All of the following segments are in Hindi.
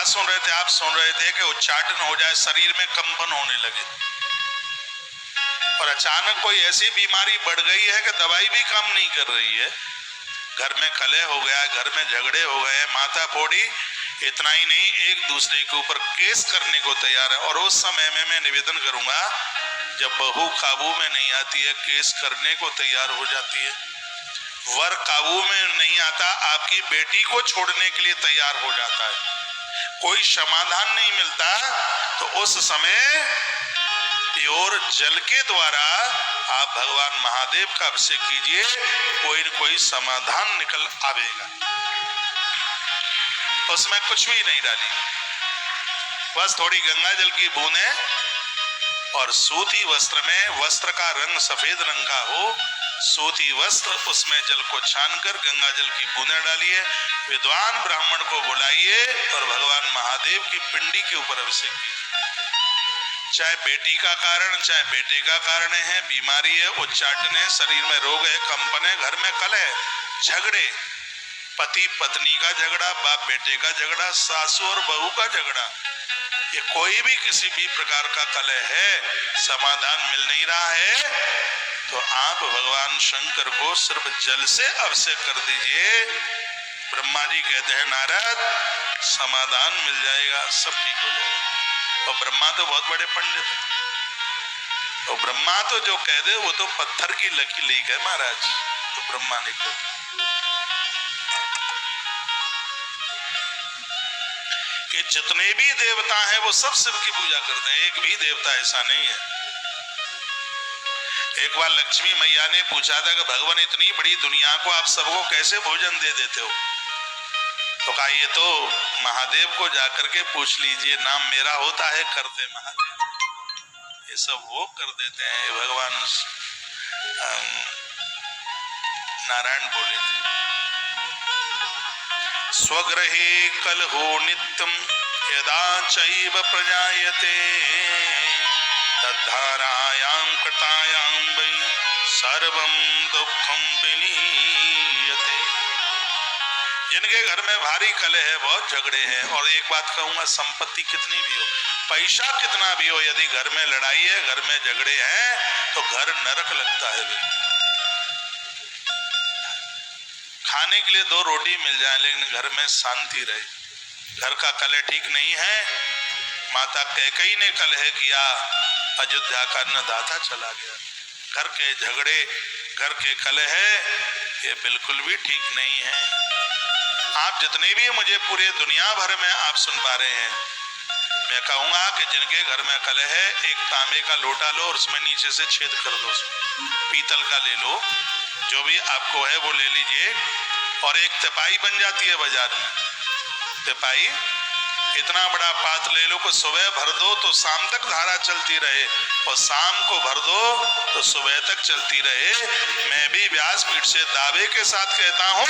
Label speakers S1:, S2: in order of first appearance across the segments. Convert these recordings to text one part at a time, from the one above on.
S1: सुन रहे थे, आप सुन रहे थे कि उच्चाटन हो जाए, शरीर में कंपन होने लगे, और अचानक कोई ऐसी बीमारी बढ़ गई है कि दवाई भी काम नहीं कर रही है, घर में कलह हो गया, घर में झगड़े हो गए, माता फोड़ी, इतना ही नहीं एक दूसरे के ऊपर केस करने को तैयार है। और उस समय में मैं निवेदन करूंगा, जब बहू काबू में नहीं आती है, केस करने को तैयार हो जाती है, वर काबू में नहीं आता, आपकी बेटी को छोड़ने के लिए तैयार हो जाता है, कोई समाधान नहीं मिलता, तो उस समय प्योर जल के द्वारा आप भगवान महादेव का अभिषेक कीजिए, कोई न कोई समाधान निकल आवेगा। उसमें कुछ भी नहीं डाली, बस थोड़ी गंगा जल की बूंदें, और सूती वस्त्र में, वस्त्र का रंग सफेद रंग का हो, सूती वस्त्र, उसमें जल को छानकर गंगा जल की बूंदें डालिए, विद्वान ब्राह्मण को बुलाइए और भगवान महादेव की पिंडी के ऊपर अभिषेक कीजिए। चाहे बेटी का कारण, चाहे बेटे का कारण है, बीमारी है, उच्चाटन है, शरीर में रोग है, कंपन है, घर में कलह, झगड़े, पति पत्नी का झगड़ा, बाप बेटे का झगड़ा, सासू और बहू का झगड़ा, ये कोई भी किसी भी प्रकार का कलह है, समाधान मिल नहीं रहा है, तो आप भगवान शंकर को सिर्फ जल से अभिषेक कर दीजिए। ब्रह्मा जी कहते हैं, नारद समाधान मिल जाएगा, सब ठीक हो जाएगा। और ब्रह्मा तो बहुत बड़े पंडित हैं, और ब्रह्मा तो जो कह दे वो तो पत्थर की लकीर लीक है महाराज, तो ब्रह्मा ने कहा कि जितने भी देवता हैं वो सब शिव की पूजा करते हैं, एक भी देवता ऐसा नहीं है। एक बार लक्ष्मी मैया ने पूछा था कि भगवान इतनी बड़ी दुनिया को आप सबको कैसे भोजन दे देते हो, तो कहा ये तो महादेव को जाकर के पूछ लीजिए, नाम मेरा होता है करते महादेव, ये सब वो कर देते हैं। भगवान नारायण बोले थे, स्वगृहे कलहो नित्यम यदा चैव प्रजायते तद्धारायां कृतायां वै सर्वं दुःखं विनीयते। जिनके घर में भारी कलह है, बहुत झगड़े हैं, और एक बात कहूंगा, संपत्ति कितनी भी हो, पैसा कितना भी हो, यदि घर में लड़ाई है, घर में झगड़े हैं, तो घर नरक लगता है। खाने के लिए 2 रोटी मिल जाए लेकिन घर में शांति रहे, घर का कलह ठीक नहीं है। माता कैकेयी ने कलह किया, अयोध्या का अन्नदाता चला गया। घर के झगड़े, घर के कलह ये बिल्कुल भी ठीक नहीं है। आप जितने भी मुझे पूरे दुनिया भर में आप सुन पा रहे हैं, मैं कहूंगा कि जिनके घर में कलह है, एक तांबे का लोटा लो और उसमें नीचे से छेद कर दो, पीतल का ले लो, जो भी आपको है वो ले लीजिए, और एक तिपाई बन जाती है बाजार में, तिपाई, इतना बड़ा पात्र ले लो, को सुबह भर दो तो शाम तक धारा चलती रहे, और शाम को भर दो तो सुबह तक चलती रहे। मैं भी व्यासपीठ से दावे के साथ कहता हूँ,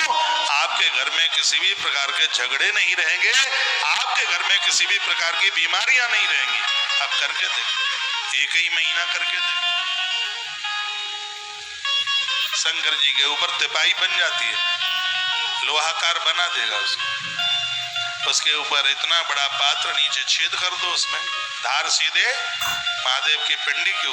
S1: आपके घर में किसी भी प्रकार के झगड़े नहीं रहेंगे, आपके घर में किसी भी प्रकार की बीमारियां नहीं रहेंगी। आप करके देखो, एक ही महीना करके देखो, शंकर जी के ऊपर तिपाई बन जाती है, लोहाकार बना देगा उसके ऊपर इतना बड़ा पात्र, नीचे छेद कर दो, उसमें धार सीधे महादेव की पिंडी के ऊपर